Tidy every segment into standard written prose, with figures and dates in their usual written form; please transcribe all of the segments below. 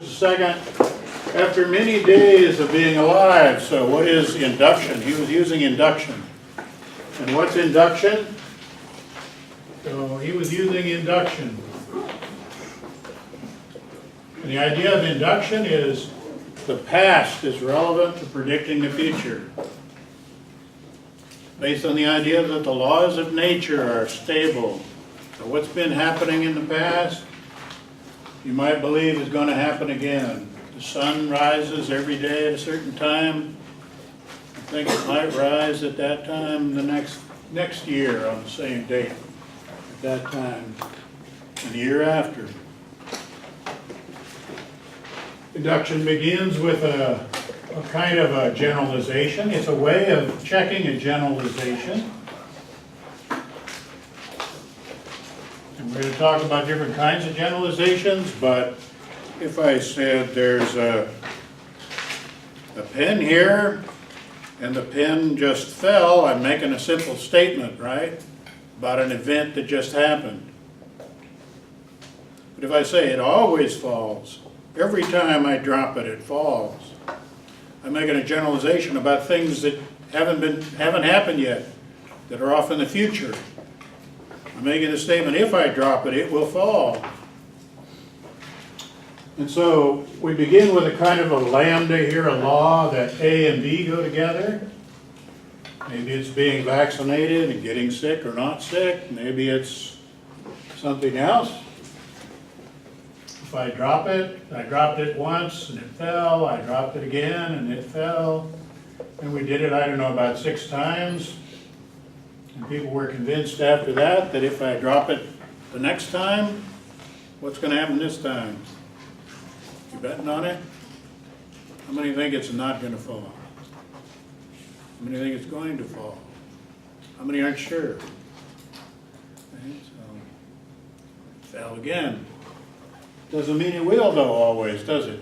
Second, after many days of being alive. So what is induction? He was using induction. And what's induction? So he was using induction. And the idea of induction is the past is relevant to predicting the future. Based on the idea that the laws of nature are stable. So what's been happening in the past, you might believe is going to happen again. The sun rises every day at a certain time. I think it might rise at that time the next year on the same date at that time, and the year after. Induction begins with a kind of a generalization. It's a way of checking a generalization. And we're going to talk about different kinds of generalizations, but if I said there's a pen here, and the pen just fell, I'm making a simple statement, right? About an event that just happened. But if I say it always falls, every time I drop it, it falls, I'm making a generalization about things that haven't happened yet, that are off in the future. I'm making a statement, if I drop it, it will fall. And so we begin with a kind of a lambda here, a law that A and B go together. Maybe it's being vaccinated and getting sick or not sick. Maybe it's something else. If I drop it, I dropped it once and it fell. I dropped it again and it fell. And we did it, I don't know, about 6 times. And people were convinced after that if I drop it the next time, what's going to happen this time? You betting on it? How many think it's not going to fall? How many think it's going to fall? How many aren't sure? Okay, so, fell again. Doesn't mean it will though always, does it?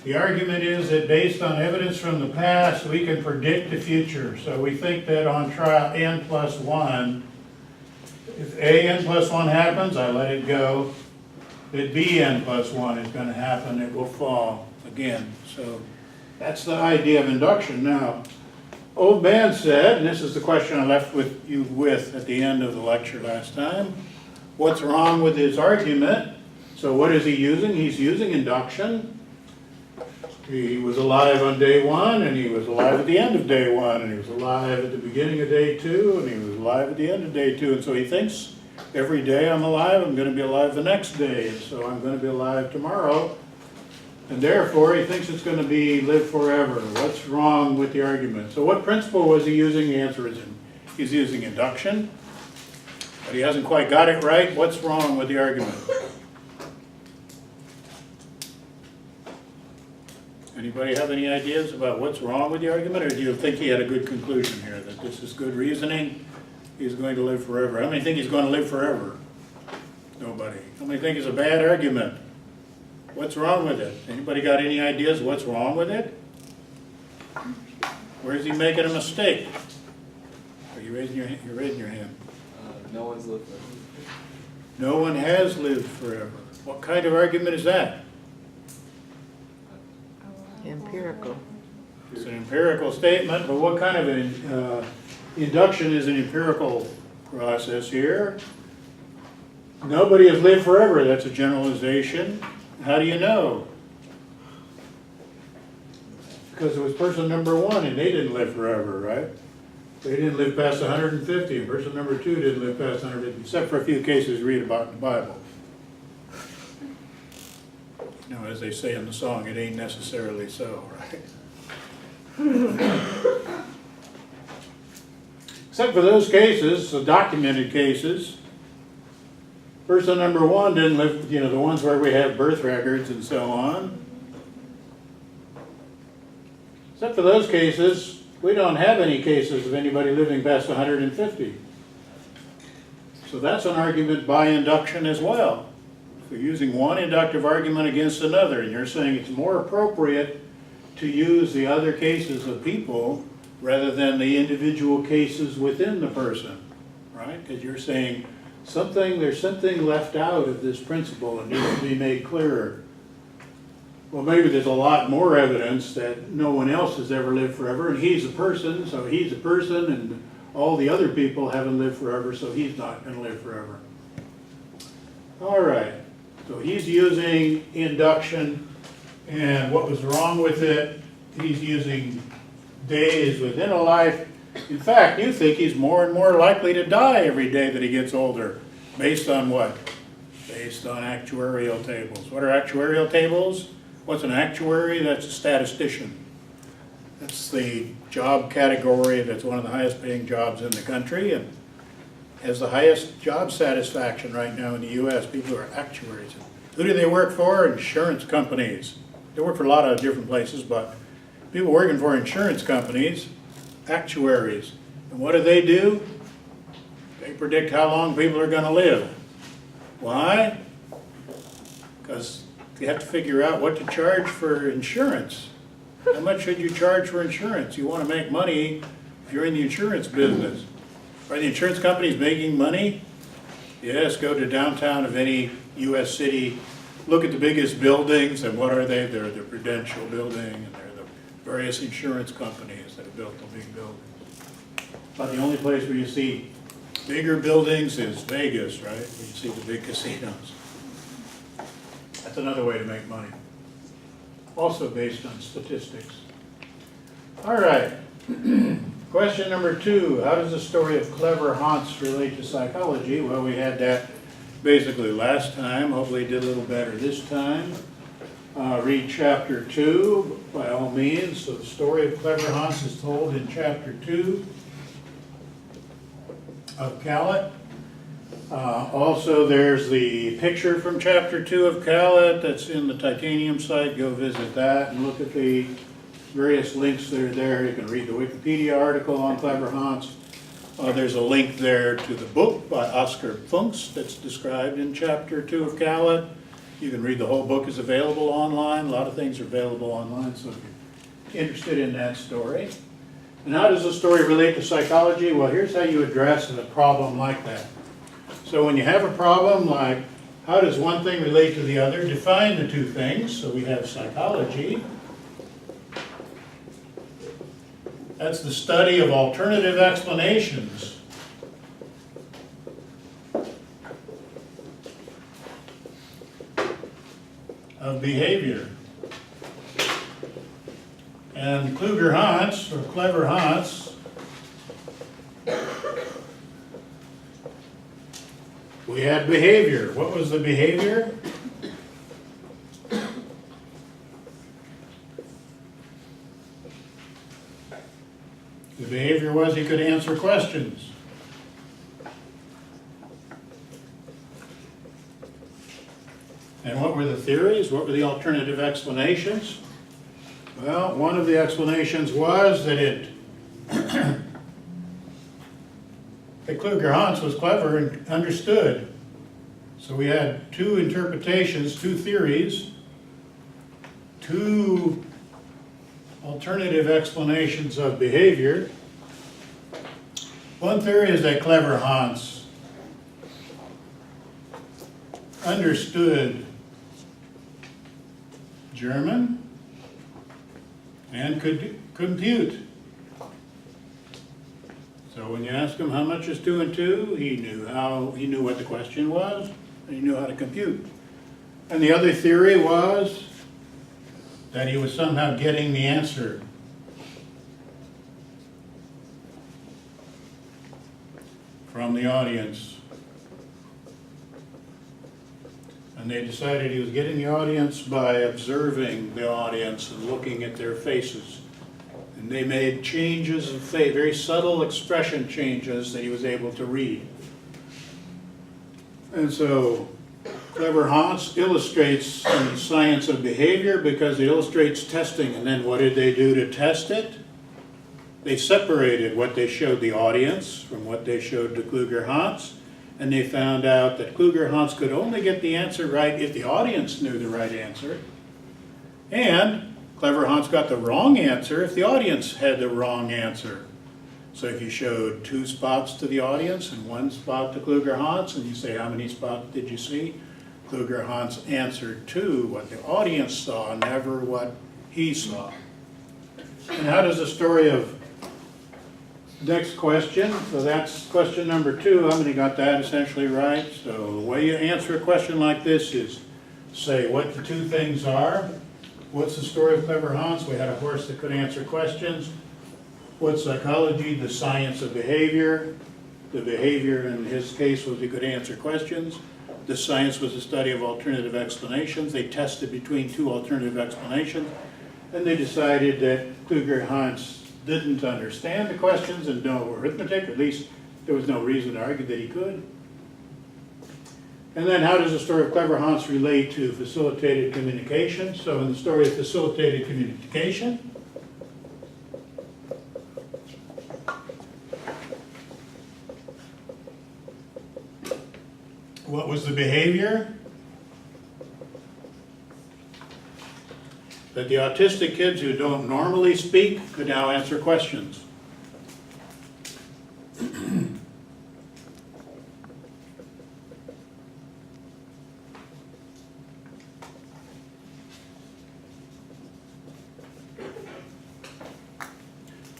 The argument is that based on evidence from the past, we can predict the future. So we think that on trial n plus 1, if a n plus 1 happens, I let it go. That b n plus 1 is going to happen, it will fall again. So that's the idea of induction. Now, old man said, and this is the question I left with you with at the end of the lecture last time, what's wrong with his argument? So what is he using? He's using induction. He was alive on day 1, and he was alive at the end of day 1, and he was alive at the beginning of day 2, and he was alive at the end of day 2. And so he thinks, every day I'm alive, I'm going to be alive the next day, and so I'm going to be alive tomorrow. And therefore, he thinks it's going to be live forever. What's wrong with the argument? So what principle was he using? The answer is he's using induction, but he hasn't quite got it right. What's wrong with the argument? Anybody have any ideas about what's wrong with the argument, or do you think he had a good conclusion here, that this is good reasoning, he's going to live forever? How many think he's going to live forever? Nobody. How many think it's a bad argument? What's wrong with it? Anybody got any ideas what's wrong with it? Where is he making a mistake? Are you raising your hand? You're raising your hand. No one's lived forever. No one has lived forever. What kind of argument is that? Empirical. It's an empirical statement, but what kind of induction is an empirical process here? Nobody has lived forever. That's a generalization. How do you know? Because it was person number 1 and they didn't live forever, right? They didn't live past 150, and person number 2 didn't live past 150, except for a few cases you read about in the Bible. You know, as they say in the song, it ain't necessarily so, right? Except for those cases, the documented cases, person number 1 didn't live, you know, the ones where we have birth records and so on. Except for those cases, we don't have any cases of anybody living past 150. So that's an argument by induction as well. If you're using one inductive argument against another, and you're saying it's more appropriate to use the other cases of people rather than the individual cases within the person, right? Because you're saying there's something left out of this principle and needs to be made clearer. Well, maybe there's a lot more evidence that no one else has ever lived forever, and he's a person, so he's a person, and all the other people haven't lived forever, so he's not going to live forever. All right, so he's using induction, and what was wrong with it? He's using days within a life. In fact, you think he's more and more likely to die every day that he gets older. Based on what? Based on actuarial tables. What are actuarial tables? What's an actuary? That's a statistician. That's the job category that's one of the highest paying jobs in the country and has the highest job satisfaction right now in the U.S. People are actuaries. Who do they work for? Insurance companies. They work for a lot of different places, but people working for insurance companies, actuaries. And what do? They predict how long people are going to live. Why? Because you have to figure out what to charge for insurance. How much should you charge for insurance? You want to make money if you're in the insurance business. Are the insurance companies making money? Yes, go to downtown of any U.S. city, look at the biggest buildings, and what are they? They're the Prudential building, and they're the various insurance companies that have built the big buildings. But the only place where you see bigger buildings is Vegas, right? Where you see the big casinos. That's another way to make money. Also based on statistics. All right. Question number 2. How does the story of clever haunts relate to psychology? Well, we had that basically last time. Hopefully did a little better this time. Read chapter 2 by all means. So the story of clever haunts is told in chapter 2 of Callet. Also, there's the picture from chapter 2 of Callet that's in the titanium site. Go visit that and look at the various links that are there. You can read the Wikipedia article on clever haunts. There's a link there to the book by Oscar Funks that's described in chapter 2 of Callet. You can read the whole book. Is available online. A lot of things are available online, so if you're interested in that story. And how does the story relate to psychology? Well, here's how you address a problem like that. So when you have a problem like, how does one thing relate to the other? Define the two things. So we have psychology. That's the study of alternative explanations. Of behavior. And Kluger-Haunts, or clever haunts, we had behavior. What was the behavior? The behavior was he could answer questions. And what were the theories? What were the alternative explanations? Well, one of the explanations was that that Kluger-Haunts was clever and understood. So we had two interpretations, two theories, two alternative explanations of behavior. One theory is that Kluger-Haunts understood German and could compute. So when you ask him how much is 2 and 2, he knew what the question was, and he knew how to compute. And the other theory was that he was somehow getting the answer. From the audience. And they decided he was getting the audience by observing the audience and looking at their faces. And they made changes of face, very subtle expression changes that he was able to read. And so Kluger-Haunts illustrates the science of behavior because it illustrates testing. And then what did they do to test it? They separated what they showed the audience from what they showed to Kluger-Haunts. And they found out that Kluger-Haunts could only get the answer right if the audience knew the right answer. And Kluger-Haunts got the wrong answer if the audience had the wrong answer. So if you showed 2 spots to the audience and 1 spot to Kluger-Haunts, and you say, how many spots did you see? Kluger-Hans answered to what the audience saw, never what he saw. And how does the story of, next question, so that's question number 2. How many got that essentially right? So the way you answer a question like this is say what the 2 things are. What's the story of Clever Hans? We had a horse that could answer questions. What's psychology? The science of behavior. The behavior in his case was he could answer questions. The science was the study of alternative explanations. They tested between 2 alternative explanations, and they decided that Kluger-Hans didn't understand the questions and know arithmetic. At least there was no reason to argue that he could. And then how does the story of Clever Hans relate to facilitated communication? So in the story of facilitated communication, what was the behavior? That the autistic kids who don't normally speak could now answer questions.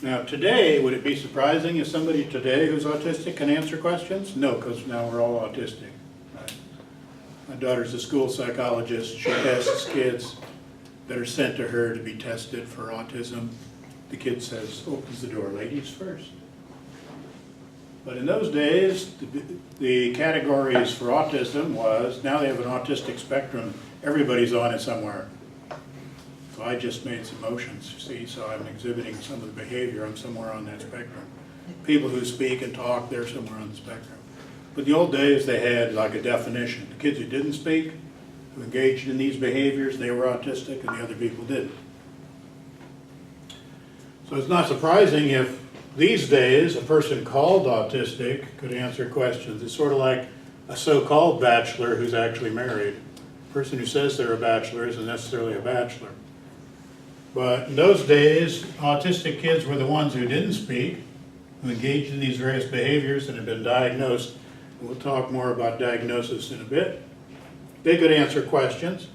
Now today, would it be surprising if somebody today who's autistic can answer questions? No, because now we're all autistic. Right? My daughter's a school psychologist. She tests kids that are sent to her to be tested for autism. The kid says, opens the door, ladies first. But in those days, the categories for autism was, now they have an autistic spectrum, everybody's on it somewhere. So I just made some motions, see, so I'm exhibiting some of the behavior, I'm somewhere on that spectrum. People who speak and talk, they're somewhere on the spectrum. But in the old days, they had like a definition. The kids who didn't speak, who engaged in these behaviors, they were autistic, and the other people didn't. So it's not surprising if these days a person called autistic could answer questions. It's sort of like a so-called bachelor who's actually married. A person who says they're a bachelor isn't necessarily a bachelor. But in those days, autistic kids were the ones who didn't speak, who engaged in these various behaviors and had been diagnosed. We'll talk more about diagnosis in a bit. They could answer questions.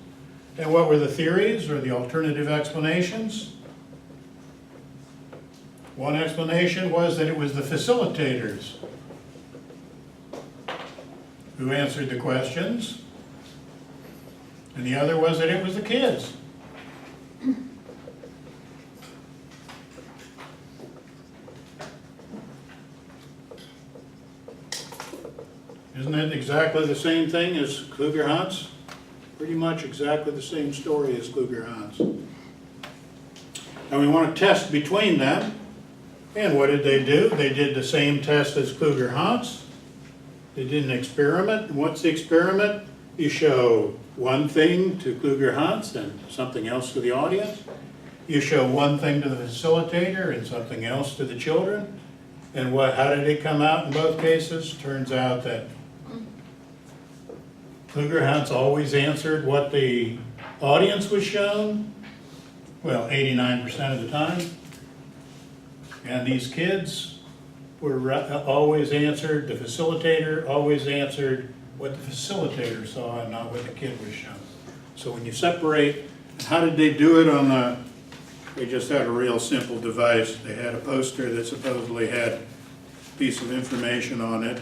And what were the theories or the alternative explanations? One explanation was that it was the facilitators who answered the questions, and the other was that it was the kids. Isn't that exactly the same thing as Kluger-Hans? Pretty much exactly the same story as Kluger-Hans. And we want to test between them. And what did they do? They did the same test as Kluger-Hans. They did an experiment. And what's the experiment? You show one thing to Kluger-Hans and something else to the audience. You show one thing to the facilitator and something else to the children. And how did it come out in both cases? Turns out that Kluger-Hans always answered what the audience was shown, well, 89% of the time. And these kids were always answered, the facilitator always answered what the facilitator saw and not what the kid was shown. So when you separate, how did they do it on the, they just had a real simple device. They had a poster that supposedly had a piece of information on it,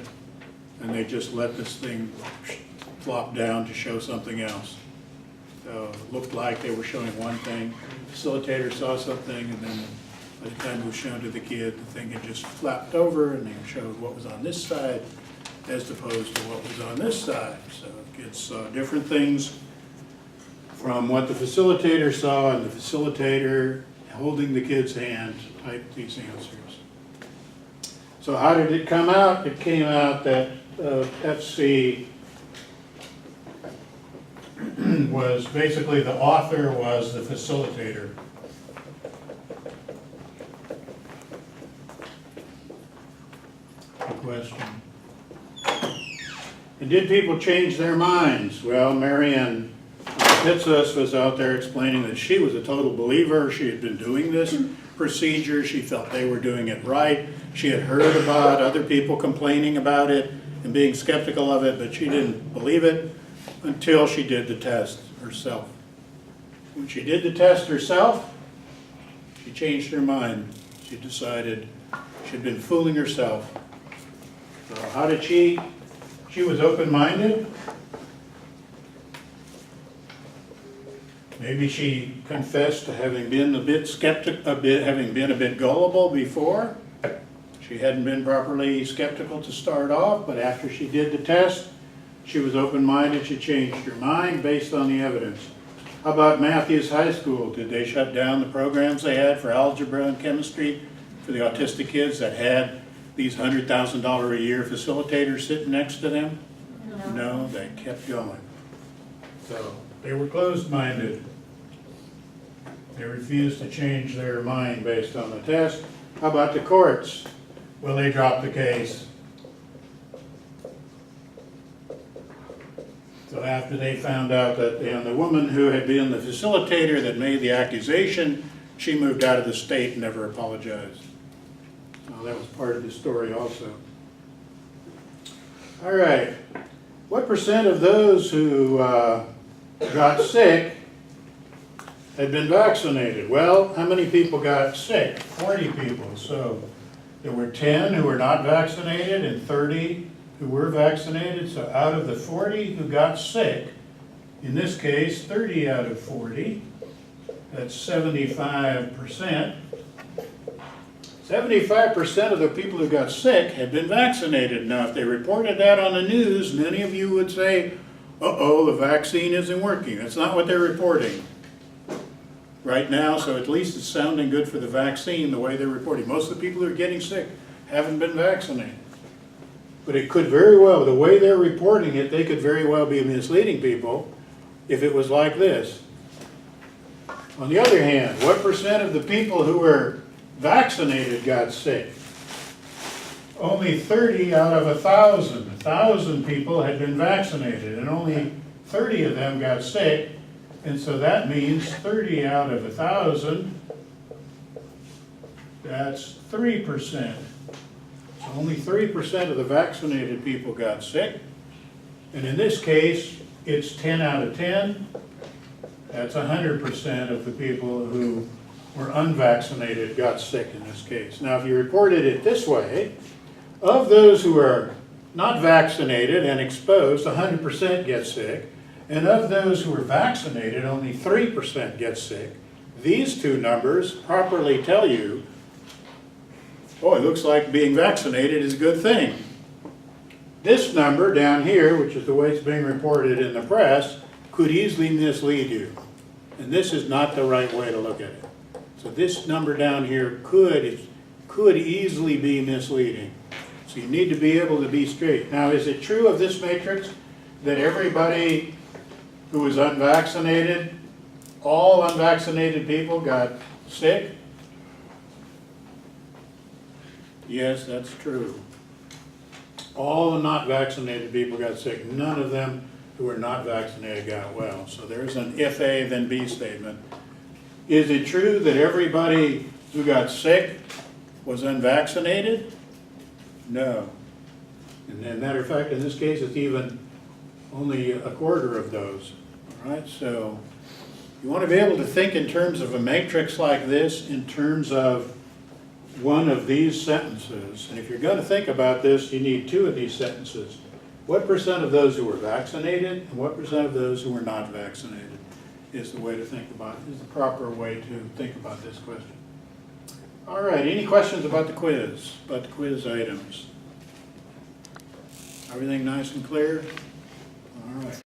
and they just let this thing flop down to show something else. So it looked like they were showing one thing. The facilitator saw something, and then by the time it was shown to the kid, the thing had just flapped over, and they showed what was on this side as opposed to what was on this side. So kids saw different things from what the facilitator saw, and the facilitator holding the kid's hand typed these answers. So how did it come out? It came out that FC was basically the author was the facilitator. Good question. And did people change their minds? Well, Marianne Pitsos was out there explaining that she was a total believer. She had been doing this procedure. She felt they were doing it right. She had heard about other people complaining about it and being skeptical of it, but she didn't believe it. until she did the test herself. When she did the test herself, she changed her mind. She decided she'd been fooling herself. So how did she was open-minded. Maybe she confessed to having been a bit having been a bit gullible before. She hadn't been properly skeptical to start off, but after she did the test, she was open-minded. She changed her mind based on the evidence. How about Matthews High School? Did they shut down the programs they had for algebra and chemistry for the autistic kids that had these $100,000 a year facilitators sitting next to them? No, they kept going. So they were closed-minded. They refused to change their mind based on the test. How about the courts? Well, they dropped the case. So after they found out that the woman who had been the facilitator that made the accusation, she moved out of the state and never apologized. Well, that was part of the story also. All right. What percent of those who got sick had been vaccinated? Well, how many people got sick? 40 people. So there were 10 who were not vaccinated and 30 who were vaccinated. So out of the 40 who got sick, in this case, 30 out of 40, that's 75%. 75% of the people who got sick had been vaccinated. Now, if they reported that on the news, many of you would say, uh-oh, the vaccine isn't working. That's not what they're reporting right now, so at least it's sounding good for the vaccine the way they're reporting. Most of the people who are getting sick haven't been vaccinated. But it could very well, the way they're reporting it, they could very well be misleading people if it was like this. On the other hand, what percent of the people who were vaccinated got sick? Only 30 out of 1,000. 1,000 people had been vaccinated and only 30 of them got sick. And so that means 30 out of 1,000, that's 3%. So only 3% of the vaccinated people got sick. And in this case, it's 10 out of 10. That's 100% of the people who were unvaccinated got sick in this case. Now, if you reported it this way, of those who are not vaccinated and exposed, 100% get sick. And of those who are vaccinated, only 3% get sick. These two numbers properly tell you, oh, it looks like being vaccinated is a good thing. This number down here, which is the way it's being reported in the press, could easily mislead you. And this is not the right way to look at it. So this number down here could easily be misleading. So you need to be able to be straight. Now, is it true of this matrix that everybody who was unvaccinated, all unvaccinated people got sick? Yes, that's true. All the not vaccinated people got sick. None of them who were not vaccinated got well. So there's an if A then B statement. Is it true that everybody who got sick was unvaccinated? No. And as a matter of fact, in this case, it's even only a quarter of those. All right, so you want to be able to think in terms of a matrix like this, in terms of one of these sentences. And if you're going to think about this, you need two of these sentences. What percent of those who were vaccinated and what percent of those who were not vaccinated is the way to think about it, is the proper way to think about this question. All right, any questions about the quiz items? Everything nice and clear? All right.